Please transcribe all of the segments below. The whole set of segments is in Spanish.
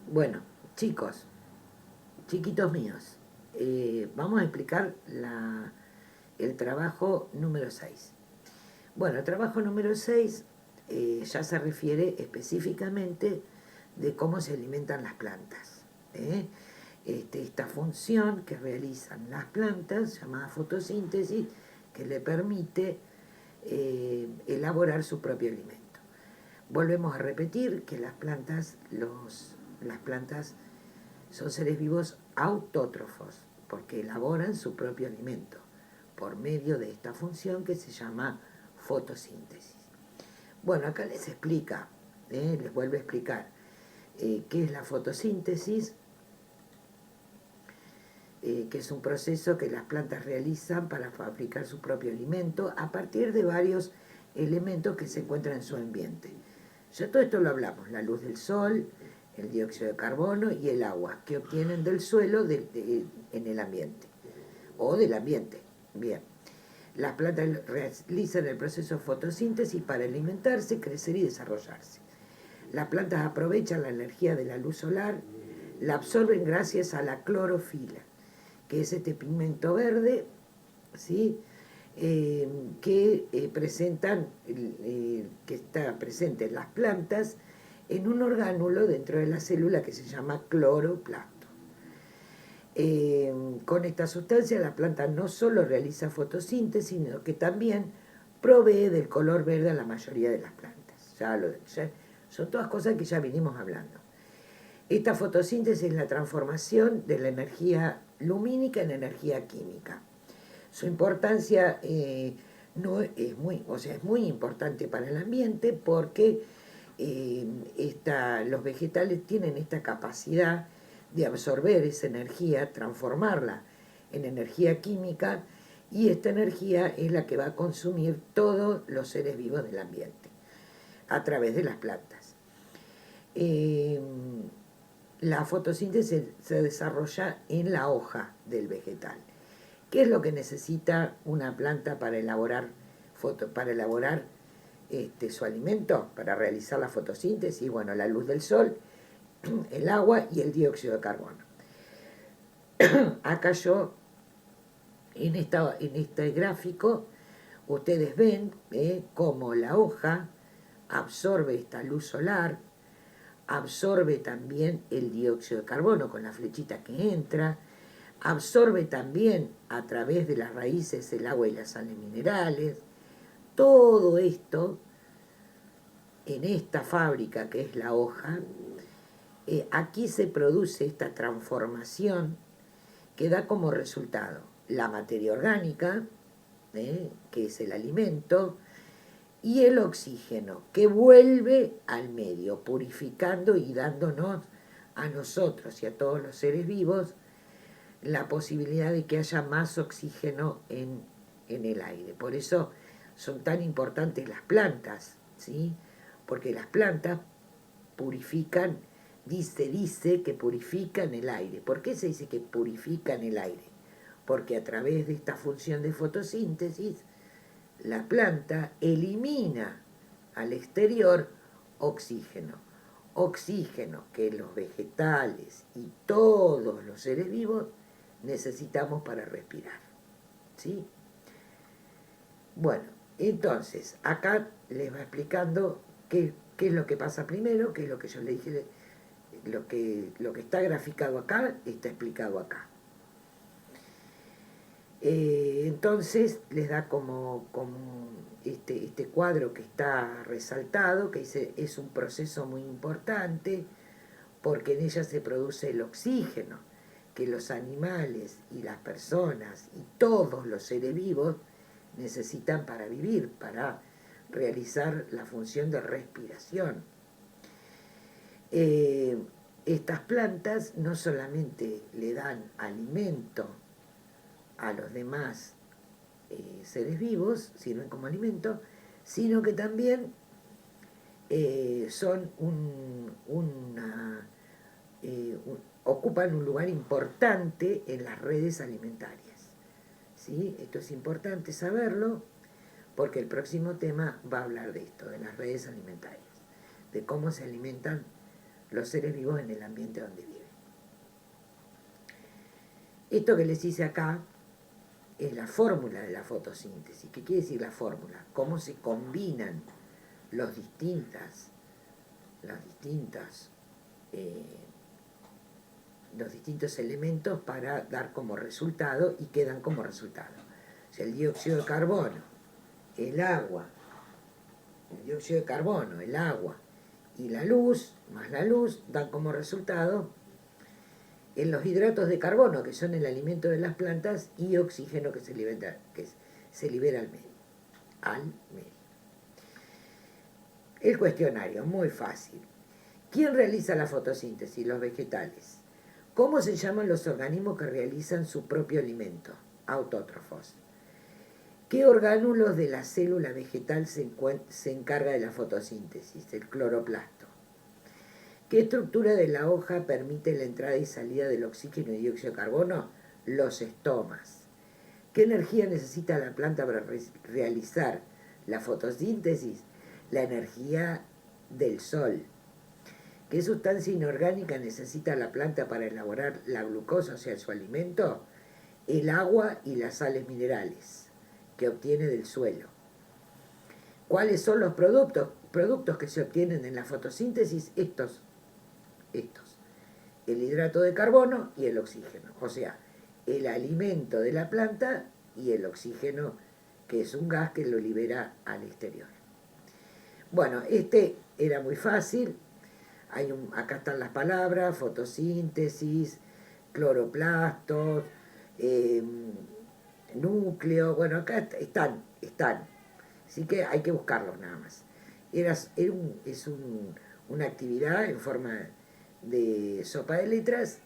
Bueno, chicos, chiquitos míos, vamos a explicar el trabajo número 6. Bueno, el trabajo número 6 ya se refiere específicamente de cómo se alimentan las plantas. ¿eh? Esta función que realizan las plantas, llamada fotosíntesis, que le permite elaborar su propio alimento. Volvemos a repetir que las plantas son seres vivos autótrofos, porque elaboran su propio alimento por medio de esta función que se llama fotosíntesis. Bueno, acá les explica, les vuelvo a explicar qué es la fotosíntesis, que es un proceso que las plantas realizan para fabricar su propio alimento a partir de varios elementos que se encuentran en su ambiente. Ya todo esto lo hablamos, la luz del sol, el dióxido de carbono y el agua que obtienen del suelo en el ambiente o del ambiente. Bien, las plantas realizan el proceso de fotosíntesis para alimentarse, crecer y desarrollarse. Las plantas aprovechan la energía de la luz solar, la absorben gracias a la clorofila, que es este pigmento verde, ¿sí? Que presentan, que está presente en las plantas en un orgánulo dentro de la célula que se llama cloroplasto. Con esta sustancia la planta no solo realiza fotosíntesis, sino que también provee del color verde a la mayoría de las plantas. Son todas cosas que ya venimos hablando. Esta fotosíntesis es la transformación de la energía lumínica en energía química. Su importancia no es es muy importante para el ambiente porque los vegetales tienen esta capacidad de absorber esa energía, transformarla en energía química, y esta energía es la que va a consumir todos los seres vivos del ambiente a través de las plantas. La fotosíntesis se desarrolla en la hoja del vegetal. ¿Qué es lo que necesita una planta para elaborar su alimento, para realizar la fotosíntesis? Bueno, la luz del sol, el agua y el dióxido de carbono. Acá yo, en este gráfico, ustedes ven cómo la hoja absorbe esta luz solar, absorbe también el dióxido de carbono con la flechita que entra, absorbe también a través de las raíces el agua y las sales minerales. Todo esto en esta fábrica que es la hoja, aquí se produce esta transformación que da como resultado la materia orgánica, que es el alimento, y el oxígeno, que vuelve al medio, purificando y dándonos a nosotros y a todos los seres vivos la posibilidad de que haya más oxígeno en el aire. Por eso son tan importantes las plantas, ¿sí? Porque las plantas purifican, dice que purifican el aire. ¿Por qué se dice que purifican el aire? Porque a través de esta función de fotosíntesis, la planta elimina al exterior oxígeno. Oxígeno que los vegetales y todos los seres vivos necesitamos para respirar. ¿Sí? Bueno, entonces, acá les va explicando qué es lo que pasa primero, qué es lo que yo le dije, lo que está graficado acá, está explicado acá. Entonces les da como este cuadro que está resaltado, que dice, es un proceso muy importante porque en ella se produce el oxígeno que los animales y las personas y todos los seres vivos necesitan para vivir, para realizar la función de respiración. Estas plantas no solamente le dan alimento a los demás seres vivos, sirven como alimento, sino que también son ocupan un lugar importante en las redes alimentarias. ¿Sí? Esto es importante saberlo porque el próximo tema va a hablar de esto, de las redes alimentarias, de cómo se alimentan los seres vivos en el ambiente donde viven. Esto que les hice acá es la fórmula de la fotosíntesis. ¿Qué quiere decir la fórmula? Cómo se combinan los distintos elementos para dar como resultado, y quedan como resultado. O sea, el dióxido de carbono, el agua, el dióxido de carbono, el agua y la luz, más la luz, dan como resultado en los hidratos de carbono, que son el alimento de las plantas, y oxígeno que se libera al medio. El cuestionario, muy fácil. ¿Quién realiza la fotosíntesis? Los vegetales. ¿Cómo se llaman los organismos que realizan su propio alimento? Autótrofos. ¿Qué orgánulos de la célula vegetal se encarga de la fotosíntesis? El cloroplasto. ¿Qué estructura de la hoja permite la entrada y salida del oxígeno y dióxido de carbono? Los estomas. ¿Qué energía necesita la planta para realizar la fotosíntesis? La energía del sol. ¿Qué sustancia inorgánica necesita la planta para elaborar la glucosa, o sea, su alimento? El agua y las sales minerales que obtiene del suelo. ¿Cuáles son los productos que se obtienen en la fotosíntesis? Estos. El hidrato de carbono y el oxígeno. O sea, el alimento de la planta y el oxígeno, que es un gas que lo libera al exterior. Bueno, este era muy fácil. Acá están las palabras: fotosíntesis, cloroplastos, núcleo. Bueno, acá están. Así que hay que buscarlos nada más. Es una actividad en forma de sopa de letras.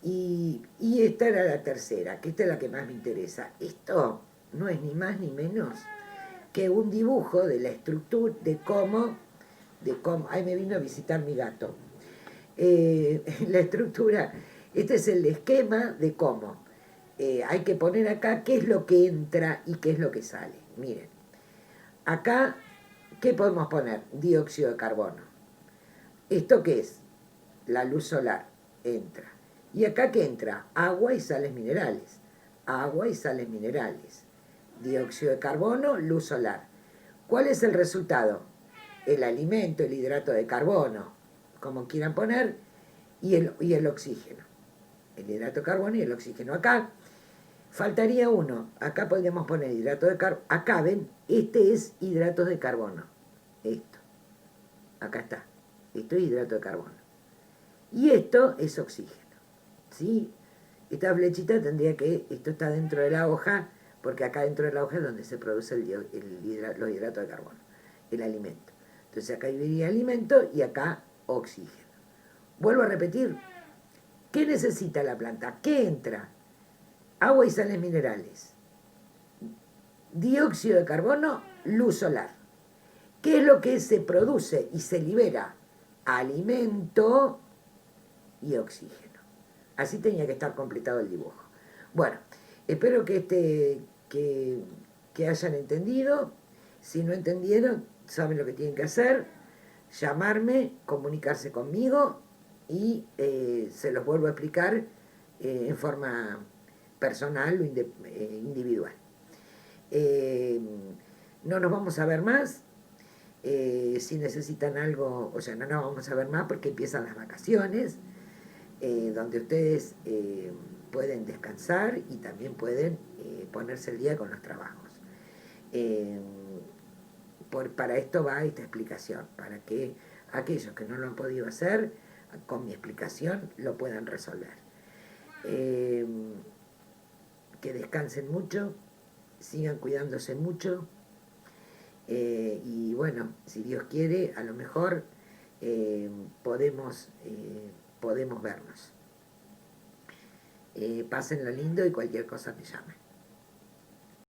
Y esta era la tercera, que esta es la que más me interesa. Esto no es ni más ni menos que un dibujo de la estructura, de cómo, ahí me vino a visitar mi gato. La estructura, este es el esquema de cómo. Hay que poner acá qué es lo que entra y qué es lo que sale. Miren, acá, ¿qué podemos poner? Dióxido de carbono. ¿Esto qué es? La luz solar entra. ¿Y acá qué entra? Agua y sales minerales. Agua y sales minerales. Dióxido de carbono, luz solar. ¿Cuál es el resultado? El alimento, el hidrato de carbono, como quieran poner, y el oxígeno. El hidrato de carbono y el oxígeno. Acá faltaría uno. Acá podríamos poner hidrato de carbono. Acá ven, este es hidratos de carbono. Esto. Acá está. Esto es hidrato de carbono. Y esto es oxígeno. ¿Sí? Esta flechita tendría que, esto está dentro de la hoja, porque acá dentro de la hoja es donde se produce los hidratos de carbono, el alimento. Entonces acá iría alimento y acá oxígeno. Vuelvo a repetir, ¿qué necesita la planta? ¿Qué entra? Agua y sales minerales. Dióxido de carbono, luz solar. ¿Qué es lo que se produce y se libera? Alimento y oxígeno. Así tenía que estar completado el dibujo. Bueno, espero que hayan entendido. Si no entendieron, saben lo que tienen que hacer: llamarme, comunicarse conmigo, y se los vuelvo a explicar en forma personal o individual. No nos vamos a ver más. Si necesitan algo, o sea, no nos vamos a ver más porque empiezan las vacaciones, donde ustedes pueden descansar y también pueden ponerse al día con los trabajos. Para esto va esta explicación, para que aquellos que no lo han podido hacer, con mi explicación lo puedan resolver. Que descansen mucho, sigan cuidándose mucho, y bueno, si Dios quiere, a lo mejor podemos vernos. Pásenlo lindo y cualquier cosa me llamen.